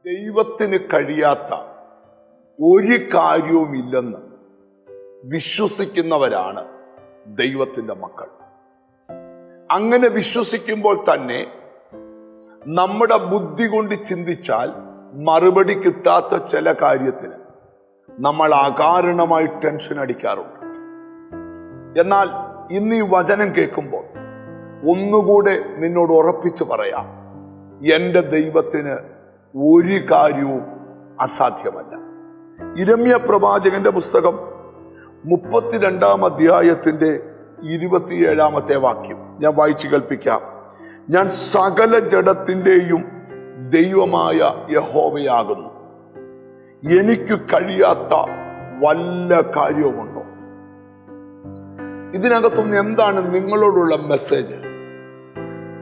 ദൈവത്തിന് കഴിയാത്ത ഒരു കാര്യവുമില്ലെന്ന് വിശ്വസിക്കുന്നവരാണ് ദൈവത്തിൻ്റെ മക്കൾ. അങ്ങനെ വിശ്വസിക്കുമ്പോൾ തന്നെ നമ്മുടെ ബുദ്ധി കൊണ്ട് ചിന്തിച്ചാൽ മറുപടി കിട്ടാത്ത ചില കാര്യത്തിന് നമ്മൾ അകാരണമായി ടെൻഷൻ അടിക്കാറുണ്ട്. എന്നാൽ ഇന്ന് ഈ വചനം കേൾക്കുമ്പോൾ ഒന്നുകൂടെ നിന്നോട് ഉറപ്പിച്ച് പറയാം, എൻ്റെ ദൈവത്തിന് ഒരു കാര്യവും അസാധ്യമല്ല. യിരെമ്യാ പ്രവാചകന്റെ പുസ്തകം 32-ാം അധ്യായത്തിന്റെ 27-ാമത്തെ വാക്യം ഞാൻ വായിച്ചു കേൾപ്പിക്കാം. ഞാൻ സകല ജഡത്തിൻ്റെയും ദൈവമായ യഹോവയാകുന്നു, എനിക്ക് കഴിയാത്ത വല്ല കാര്യവുമുണ്ടോ? ഇതിനകത്തുനിന്ന് എന്താണ് നിങ്ങളോടുള്ള മെസ്സേജ്?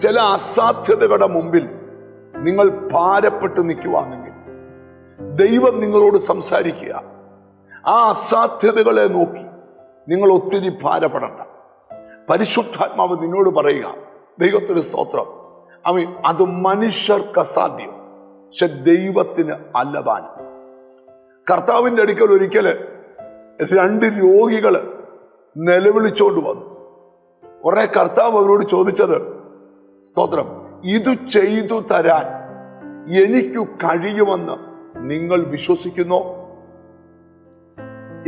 ചില അസാധ്യതകളുടെ മുമ്പിൽ നിങ്ങൾ ഭാരപ്പെട്ട് നിൽക്കുവാണെങ്കിൽ ദൈവം നിങ്ങളോട് സംസാരിക്കുക. ആ അസാധ്യതകളെ നോക്കി നിങ്ങൾ ഒത്തിരി ഭാരപ്പെടണ്ട. പരിശുദ്ധാത്മാവ് നിന്നോട് പറയുക, ദൈവത്തിന് സ്തോത്രം, അത് മനുഷ്യർക്ക് അസാധ്യം, പക്ഷെ ദൈവത്തിന് അല്ലതാനും. കർത്താവിൻ്റെ അടുക്കൽ ഒരിക്കല് 2 രോഗികള് നിലവിളിച്ചോണ്ട് വന്നു. ഉടനെ കർത്താവ് അവരോട് ചോദിച്ചത്, സ്തോത്രം, ഇത് ചെയ്തു തരാൻ എനിക്ക് കഴിയുമെന്ന് നിങ്ങൾ വിശ്വസിക്കുന്നോ?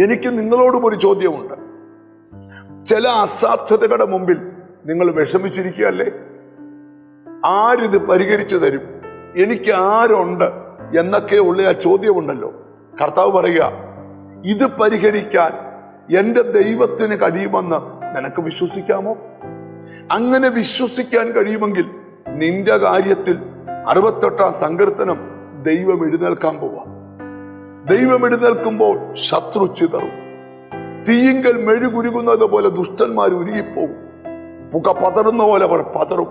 എനിക്ക് നിങ്ങളോടും ഒരു ചോദ്യമുണ്ട്. ചില അസാധ്യതകളുടെ മുമ്പിൽ നിങ്ങൾ വിഷമിച്ചിരിക്കുകയല്ലേ? ആരിത് പരിഹരിച്ചു തരും, എനിക്ക് ആരുണ്ട് എന്നൊക്കെ ഉള്ള ആ ചോദ്യമുണ്ടല്ലോ. കർത്താവ് പറയുക, ഇത് പരിഹരിക്കാൻ എൻ്റെ ദൈവത്തിന് കഴിയുമെന്ന് നിനക്ക് വിശ്വസിക്കാമോ? അങ്ങനെ വിശ്വസിക്കാൻ കഴിയുമെങ്കിൽ നിന്റെ കാര്യത്തിൽ 68-ാം സങ്കീർത്തനം ദൈവം എഴുന്നേൽക്കാൻ പോവാം. ദൈവം എഴുന്നേൽക്കുമ്പോൾ ശത്രു ചിതറും. തീയിങ്കൽ മെഴുകുരുകുന്നത് പോലെ ദുഷ്ടന്മാർ ഉരുകിപ്പോകും. പുക പതറുന്ന പോലെ അവർ പതറും.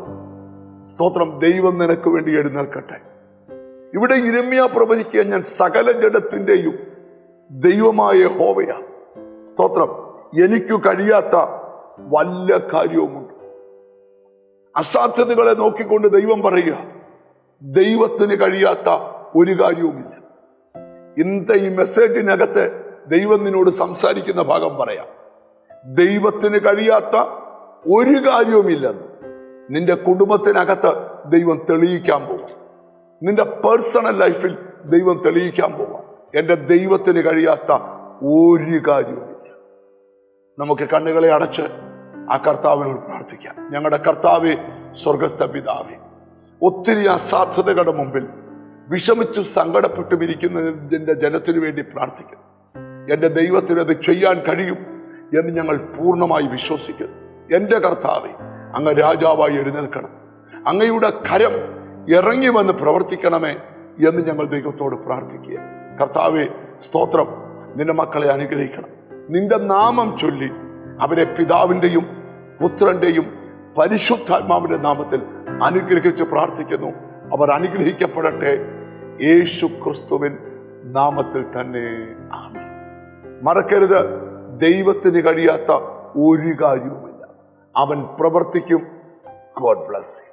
സ്തോത്രം, ദൈവം നിനക്ക് വേണ്ടി എഴുന്നേൽക്കട്ടെ. ഇവിടെ യിരെമ്യാ പ്രവചിക്കുക, ഞാൻ സകല ജഡത്തിൻ്റെയും ദൈവമായ യഹോവയാ. സ്തോത്രം, എനിക്ക് കഴിയാത്ത വല്ല കാര്യവുമുണ്ട്. അസാധ്യതകളെ നോക്കിക്കൊണ്ട് ദൈവം പറയുക, ദൈവത്തിന് കഴിയാത്ത ഒരു കാര്യവുമില്ല. ഇന്നത്തെ ഈ മെസ്സേജിനകത്ത് ദൈവം നിന്നോട് സംസാരിക്കുന്ന ഭാഗം പറയാം. ദൈവത്തിന് കഴിയാത്ത ഒരു കാര്യവുമില്ലെന്ന് നിന്റെ കുടുംബത്തിനകത്ത് ദൈവം തെളിയിക്കാൻ പോവാം. നിന്റെ പേഴ്സണൽ ലൈഫിൽ ദൈവം തെളിയിക്കാൻ പോവാം. എൻ്റെ ദൈവത്തിന് കഴിയാത്ത ഒരു കാര്യവുമില്ല. നമുക്ക് കണ്ണുകളെ അടച്ച് ആ കർത്താവിനോട് പ്രാർത്ഥിക്കാം. ഞങ്ങളുടെ കർത്താവേ, സ്വർഗസ്ഥ പിതാവേ, ഒത്തിരി അസാധ്യതകളുടെ മുമ്പിൽ വിഷമിച്ചും സങ്കടപ്പെട്ടും ഇരിക്കുന്നതിൻ്റെ ജനത്തിനു വേണ്ടി പ്രാർത്ഥിക്കുന്നു. എൻ്റെ ദൈവത്തിന് അത് ചെയ്യാൻ കഴിയും എന്ന് ഞങ്ങൾ പൂർണ്ണമായി വിശ്വസിക്കുന്നു. എൻ്റെ കർത്താവേ, അങ്ങ് രാജാവായി എഴുന്നേൽക്കണം. അങ്ങയുടെ കരം ഇറങ്ങി വന്ന് പ്രവർത്തിക്കണമേ എന്ന് ഞങ്ങൾ ദൈവത്തോട് പ്രാർത്ഥിക്കുക. കർത്താവേ, സ്തോത്രം, നിന്റെ മക്കളെ അനുഗ്രഹിക്കണം. നിന്റെ നാമം ചൊല്ലി അവരെ പിതാവിൻ്റെയും പുത്രന്റെയും പരിശുദ്ധാത്മാവിന്റെ നാമത്തിൽ അനുഗ്രഹിച്ച് പ്രാർത്ഥിക്കുന്നു. അവർ അനുഗ്രഹിക്കപ്പെടട്ടെ, യേശു ക്രിസ്തുവിൻ നാമത്തിൽ തന്നെ. ആമേൻ. മറക്കരുത്, ദൈവത്തിന് കഴിയാത്ത ഒരു കാര്യവുമില്ല. അവൻ പ്രവർത്തിക്കും. God bless you.